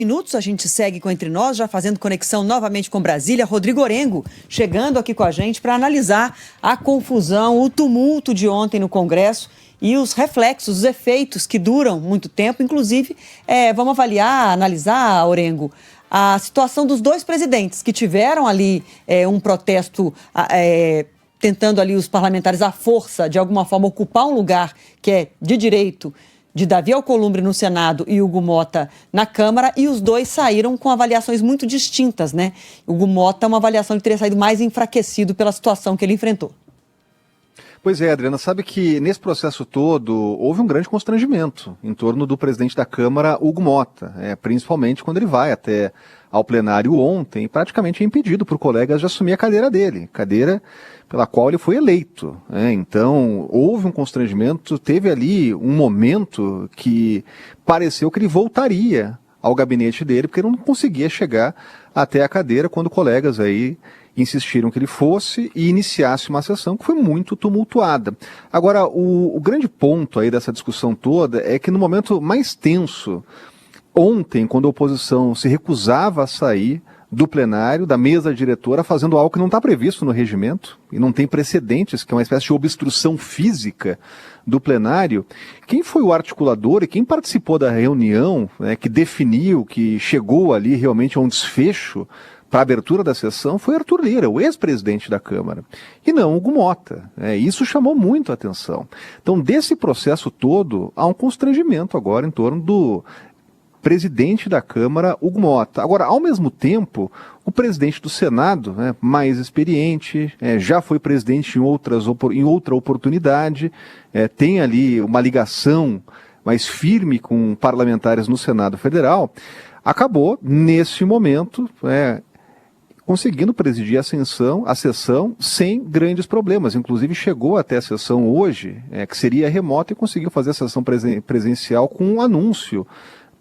Minutos, a gente segue com Entre Nós, já fazendo conexão novamente com Brasília. Rodrigo Orengo chegando aqui com a gente para analisar a confusão, o tumulto de ontem no Congresso e os reflexos, os efeitos que duram muito tempo. Inclusive, vamos avaliar, analisar, Orengo, a situação dos dois presidentes que tiveram ali um protesto, tentando ali os parlamentares à força, de alguma forma, ocupar um lugar que é de direito, de Davi Alcolumbre no Senado e Hugo Mota na Câmara, e os dois saíram com avaliações muito distintas, né? Hugo Mota, uma avaliação que teria saído mais enfraquecido pela situação que ele enfrentou. Pois é, Adriana, sabe que nesse processo todo houve um grande constrangimento em torno do presidente da Câmara, Hugo Mota, principalmente quando ele vai até ao plenário ontem, praticamente é impedido por colegas de assumir a cadeira dele, cadeira pela qual ele foi eleito. Então, houve um constrangimento, teve ali um momento que pareceu que ele voltaria ao gabinete dele, porque ele não conseguia chegar até a cadeira quando colegas aí insistiram que ele fosse e iniciasse uma sessão que foi muito tumultuada. Agora, o grande ponto aí dessa discussão toda é que no momento mais tenso, ontem, quando a oposição se recusava a sair do plenário, da mesa diretora, fazendo algo que não está previsto no regimento, e não tem precedentes, que é uma espécie de obstrução física do plenário, quem foi o articulador e quem participou da reunião, que definiu, que chegou ali realmente a um desfecho para a abertura da sessão, foi Arthur Lira, o ex-presidente da Câmara, e não Hugo Mota. Isso chamou muito a atenção. Então, desse processo todo, há um constrangimento agora em torno do presidente da Câmara, Hugo Mota. Agora, ao mesmo tempo, o presidente do Senado, mais experiente, já foi presidente em outra oportunidade, tem ali uma ligação mais firme com parlamentares no Senado Federal, acabou, nesse momento, conseguindo presidir a sessão sem grandes problemas. Inclusive, chegou até a sessão hoje, que seria remota, e conseguiu fazer a sessão presencial com um anúncio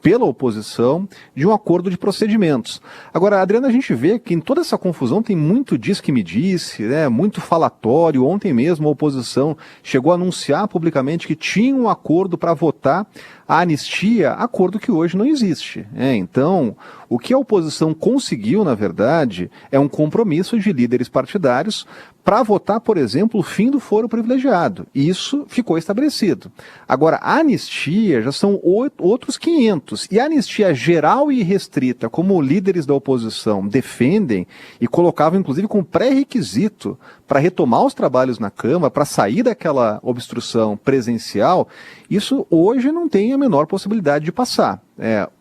pela oposição de um acordo de procedimentos. Agora, Adriana, a gente vê que em toda essa confusão tem muito diz que me disse, muito falatório. Ontem mesmo a oposição chegou a anunciar publicamente que tinha um acordo para votar a anistia, acordo que hoje não existe. Então, o que a oposição conseguiu, na verdade, é um compromisso de líderes partidários para votar, por exemplo, o fim do foro privilegiado. Isso ficou estabelecido. Agora, a anistia já são outros 500. E a anistia geral e restrita, como líderes da oposição defendem e colocavam, inclusive, como pré-requisito para retomar os trabalhos na Câmara, para sair daquela obstrução presencial, isso hoje não tem a menor possibilidade de passar.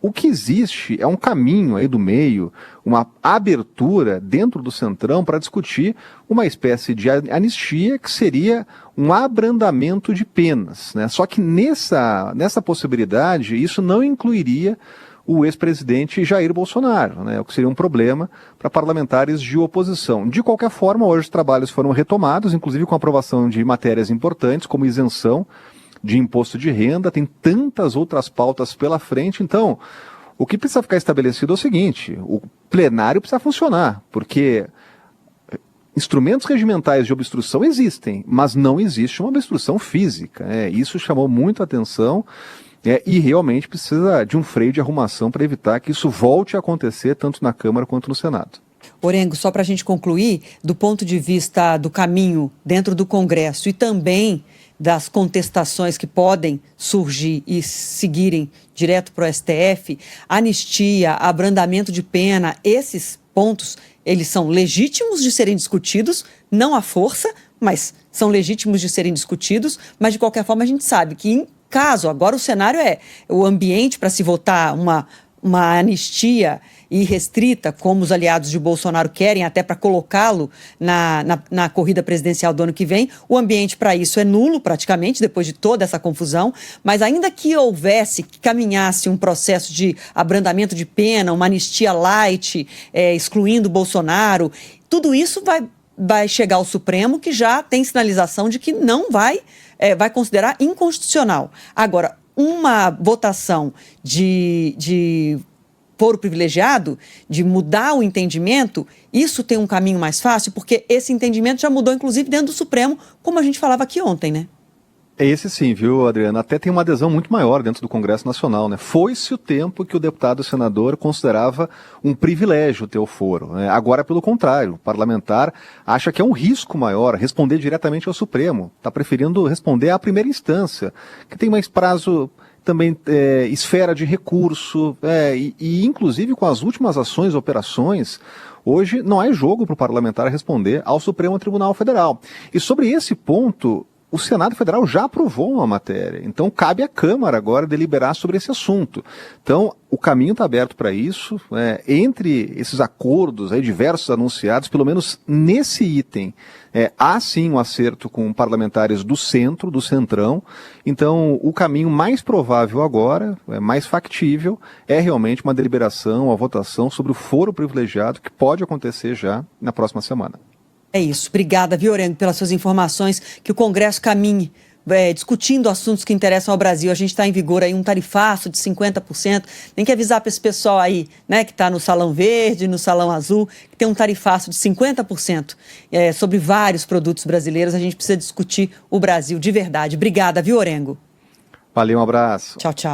O que existe é um caminho aí do meio, uma abertura dentro do Centrão para discutir uma espécie de anistia que seria um abrandamento de penas, Só que nessa possibilidade, isso não incluiria o ex-presidente Jair Bolsonaro, o que seria um problema para parlamentares de oposição. De qualquer forma, hoje os trabalhos foram retomados, inclusive com a aprovação de matérias importantes, como isenção de imposto de renda, tem tantas outras pautas pela frente. Então, o que precisa ficar estabelecido é o seguinte: o plenário precisa funcionar, porque instrumentos regimentais de obstrução existem, mas não existe uma obstrução física. Isso chamou muito a atenção e realmente precisa de um freio de arrumação para evitar que isso volte a acontecer tanto na Câmara quanto no Senado. Orengo, só para a gente concluir, do ponto de vista do caminho dentro do Congresso e também das contestações que podem surgir e seguirem direto para o STF, anistia, abrandamento de pena, esses pontos, eles são legítimos de serem discutidos, não à força, mas são legítimos de serem discutidos, mas de qualquer forma a gente sabe que em caso, agora o cenário o ambiente para se votar uma anistia irrestrita, como os aliados de Bolsonaro querem, até para colocá-lo na corrida presidencial do ano que vem. O ambiente para isso é nulo, praticamente, depois de toda essa confusão. Mas ainda que que caminhasse um processo de abrandamento de pena, uma anistia light, excluindo Bolsonaro, tudo isso vai chegar ao Supremo, que já tem sinalização de que não vai considerar inconstitucional. Agora, uma votação de foro privilegiado, de mudar o entendimento, isso tem um caminho mais fácil, porque esse entendimento já mudou, inclusive, dentro do Supremo, como a gente falava aqui ontem, É esse sim, viu, Adriana? Até tem uma adesão muito maior dentro do Congresso Nacional, né? Foi-se o tempo que o deputado e o senador considerava um privilégio ter o foro, né? Agora, pelo contrário, o parlamentar acha que é um risco maior responder diretamente ao Supremo. Está preferindo responder à primeira instância, que tem mais prazo, também esfera de recurso, e inclusive com as últimas ações, operações, hoje não é jogo para o parlamentar responder ao Supremo Tribunal Federal. E sobre esse ponto, o Senado Federal já aprovou uma matéria, então cabe à Câmara agora deliberar sobre esse assunto. Então, o caminho está aberto para isso, entre esses acordos aí, diversos anunciados, pelo menos nesse item, há sim um acerto com parlamentares do centro, do centrão. Então, o caminho mais provável agora, mais factível, é realmente uma deliberação, uma votação sobre o foro privilegiado, que pode acontecer já na próxima semana. É isso. Obrigada, viu, Orengo, pelas suas informações. Que o Congresso caminhe discutindo assuntos que interessam ao Brasil. A gente está em vigor aí um tarifaço de 50%. Tem que avisar para esse pessoal aí, né, que está no Salão Verde, no Salão Azul, que tem um tarifaço de 50% sobre vários produtos brasileiros. A gente precisa discutir o Brasil de verdade. Obrigada, viu, Orengo? Valeu, um abraço. Tchau, tchau.